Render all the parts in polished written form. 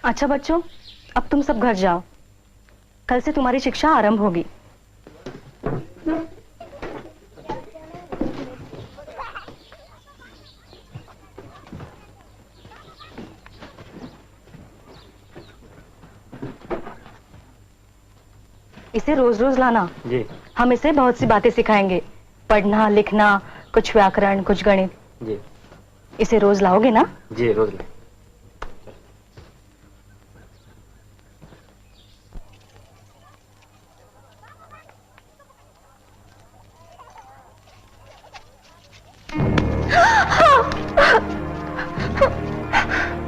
अच्छा बच्चों, अब तुम सब घर जाओ। कल से तुम्हारी शिक्षा आरंभ होगी। इसे रोज रोज लाना जी। हम इसे बहुत सी बातें सिखाएंगे, पढ़ना लिखना, कुछ व्याकरण, कुछ गणित। जी। इसे रोज लाओगे ना? जी रोज लाए।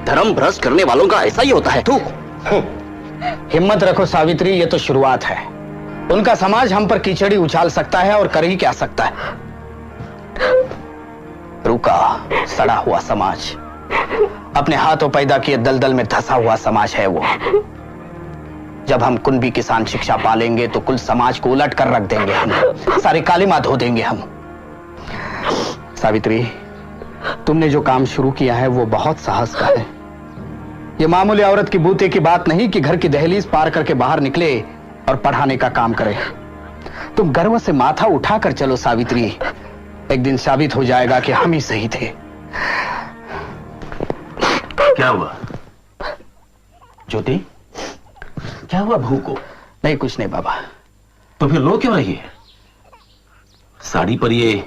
धर्म भ्रष्ट करने वालों का ऐसा ही होता है। तू हिम्मत रखो सावित्री, ये तो शुरुआत है। उनका समाज हम पर कीचड़ी उछाल सकता है और कर ही क्या सकता है। रुका सड़ा हुआ समाज, अपने हाथों पैदा किए दलदल में धंसा हुआ समाज है वो। जब हम कुनबी किसान शिक्षा पालेंगे तो कुल समाज को उलट कर रख देंगे हम, सारी कालिमा धो देंगे हम। सावित्री, तुमने जो काम शुरू किया है वो बहुत साहस का है। ये मामूली औरत की बूते की बात नहीं कि घर की दहलीज पार करके बाहर निकले और पढ़ाने का काम करे। तुम गर्व से माथा उठाकर चलो सावित्री, एक दिन साबित हो जाएगा कि हम ही सही थे। क्या हुआ ज्योति? क्या हुआ बहू को? नहीं कुछ नहीं बाबा। तो फिर रो क्यों रही है? साड़ी पर ये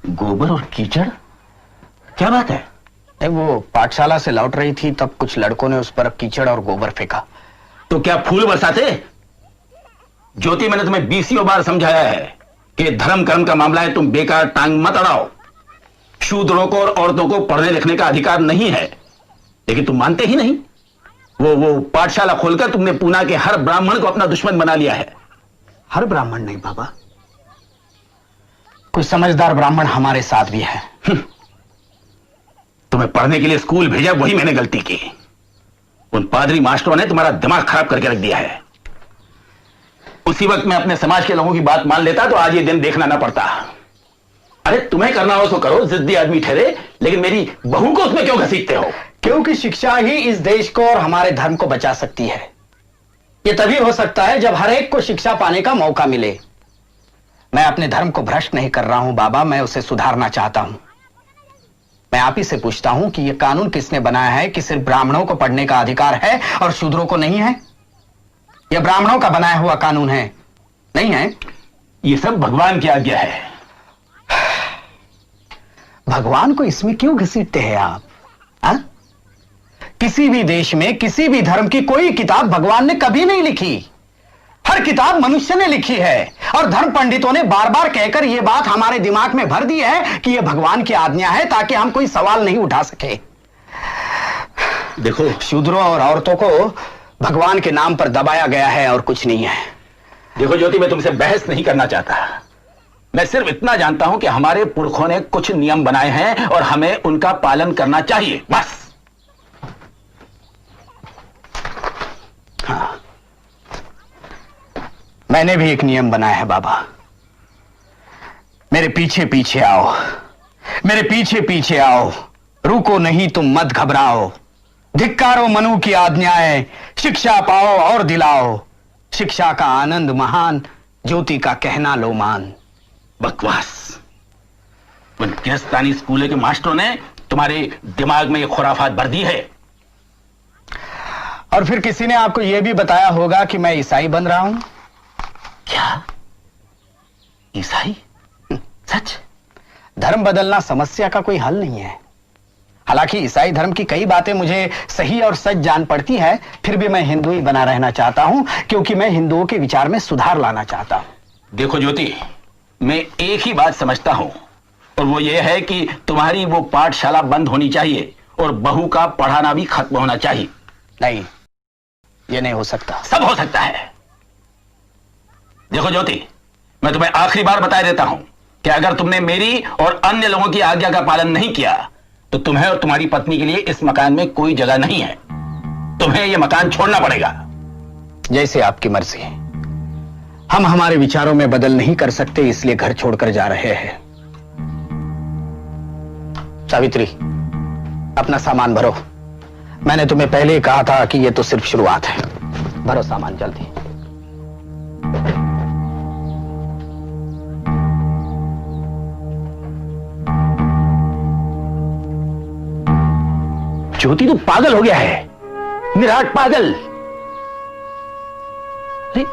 गोबर और कीचड़, क्या बात है? वो पाठशाला से लौट रही थी तब कुछ लड़कों ने उस पर कीचड़ और गोबर फेंका। तो क्या फूल बरसाते? ज्योति, मैंने तुम्हें 20 बार समझाया है कि धर्म कर्म का मामला है, तुम बेकार टांग मत अड़ाओ। शूद्रों को और औरतों को पढ़ने लिखने का अधिकार नहीं है, लेकिन तुम मानते ही नहीं। वो पाठशाला खोलकर तुमने पूना के हर ब्राह्मण को अपना दुश्मन बना लिया है। हर ब्राह्मण नहीं बाबा, कुछ समझदार ब्राह्मण हमारे साथ भी है। तुम्हें पढ़ने के लिए स्कूल भेजा, वही मैंने गलती की। उन पादरी मास्टरों ने तुम्हारा दिमाग खराब करके रख दिया है। उसी वक्त मैं अपने समाज के लोगों की बात मान लेता तो आज ये दिन देखना ना पड़ता। अरे तुम्हें करना हो तो करो, जिद्दी आदमी ठहरे, लेकिन मेरी बहू को उसमें क्यों घसीटते हो? क्योंकि शिक्षा ही इस देश को और हमारे धर्म को बचा सकती है। यह तभी हो सकता है जब हर एक को शिक्षा पाने का मौका मिले। मैं अपने धर्म को भ्रष्ट नहीं कर रहा हूं बाबा, मैं उसे सुधारना चाहता हूं। मैं आप ही से पूछता हूं कि यह कानून किसने बनाया है कि सिर्फ ब्राह्मणों को पढ़ने का अधिकार है और शूद्रों को नहीं है? यह ब्राह्मणों का बनाया हुआ कानून है, नहीं है? यह सब भगवान की आज्ञा है। भगवान को इसमें क्यों घसीटते हैं आप? हा? किसी भी देश में किसी भी धर्म की कोई किताब भगवान ने कभी नहीं लिखी। हर किताब मनुष्य ने लिखी है, और धर्म पंडितों ने बार बार कहकर यह बात हमारे दिमाग में भर दी है कि यह भगवान की आज्ञा है, ताकि हम कोई सवाल नहीं उठा सके। देखो, शूद्रों और औरतों को भगवान के नाम पर दबाया गया है और कुछ नहीं है। देखो ज्योति, मैं तुमसे बहस नहीं करना चाहता। मैं सिर्फ इतना जानता हूं कि हमारे पुरखों ने कुछ नियम बनाए हैं और हमें उनका पालन करना चाहिए, बस। हाँ, मैंने भी एक नियम बनाया है बाबा। मेरे पीछे पीछे आओ, मेरे पीछे पीछे आओ, रुको नहीं तुम मत घबराओ। धिक्कारो मनु की आज्ञाएं, शिक्षा पाओ और दिलाओ। शिक्षा का आनंद महान, ज्योति का कहना लो मान। बकवास। उन गिरस्तानी स्कूल के मास्टरों ने तुम्हारे दिमाग में ये खुराफात भर दी है। और फिर किसी ने आपको यह भी बताया होगा कि मैं ईसाई बन रहा हूं। क्या? ईसाई? सच? धर्म बदलना समस्या का कोई हल नहीं है। हालांकि ईसाई धर्म की कई बातें मुझे सही और सच जान पड़ती है, फिर भी मैं हिंदू ही बना रहना चाहता हूं, क्योंकि मैं हिंदुओं के विचार में सुधार लाना चाहता हूं। देखो ज्योति, मैं एक ही बात समझता हूं, और वो ये है कि तुम्हारी वो पाठशाला बंद होनी चाहिए और बहू का पढ़ाना भी खत्म होना चाहिए। नहीं, ये नहीं हो सकता। सब हो सकता है। देखो ज्योति, मैं तुम्हें आखिरी बार बता देता हूं कि अगर तुमने मेरी और अन्य लोगों की आज्ञा का पालन नहीं किया तो तुम्हें और तुम्हारी पत्नी के लिए इस मकान में कोई जगह नहीं है। तुम्हें यह मकान छोड़ना पड़ेगा। जैसे आपकी मर्जी। हम हमारे विचारों में बदल नहीं कर सकते, इसलिए घर छोड़कर जा रहे हैं। सावित्री, अपना सामान भरो, मैंने तुम्हें पहले ही कहा था कि यह तो सिर्फ शुरुआत है। भरो सामान जल्दी। ज्योति तू पागल हो गया है, निराट पागल। अरे